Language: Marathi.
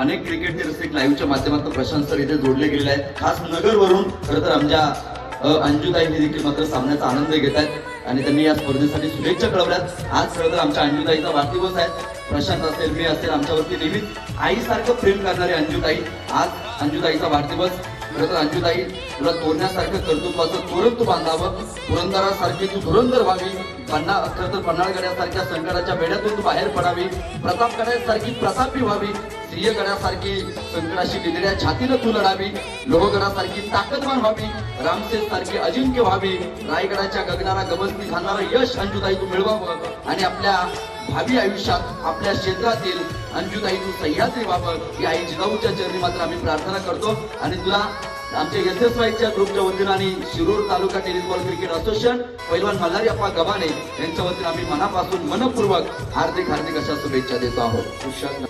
अनेक क्रिकेटचे रसिक लाईव्हच्या माध्यमातून प्रशांत सर इथे जोडले गेलेले आहेत। खास नगरवरून खरं तर आमच्या अंजुताई देखील मात्र सामन्याचा आनंद घेत आहेत आणि त्यांनी या स्पर्धेसाठी शुभेच्छा कळवल्यात। आज खरं तर आमच्या अंजुताईचा वाढदिवस आहे। प्रशांत असेल, मी असेल, आमच्यावरती नेहमीच आईसारखं प्रेम करणारी अंजुताई, आज अंजुताईचा वाढदिवस। खरं तर अंजुताई, तुला तोरण्यासारखं कर्तृत्वाचं तोरण तू बांधावं, पुरंदरासारखी तू धुरंधर व्हावी, खरं तर पन्हाळगडासारख्या संकटाच्या बेड्यातून तू बाहेर पडावी, प्रतापगडासारखी प्रतापी व्हावी, सिंहगडासारखी संकटाशी निगड्या छातीनं तू लढावी, लोहगडासारखी ताकदवान व्हावी, रामसेन सारखी अजिंक्य व्हावी, रायगडाच्या गगनाला गवसणी घालणारं यश अंजुताई तू मिळवावं आणि आपल्या भावी आयुष्यात आपल्या क्षेत्रातील अंजुताई तू सह्याद्री व्हावं ही आई जिजाऊच्या चरणी मात्र आम्ही प्रार्थना करतो। आणि तुला आमच्या SSYच्या ग्रुपच्या वतीनं आणि शिरूर तालुका टेनिस बॉल क्रिकेट असोसिएशन पैलवान मल्हारी अप्पा गव्हाणे यांच्या वतीनं आम्ही मनापासून मनपूर्वक हार्दिक अशा शुभेच्छा देतो आहोत।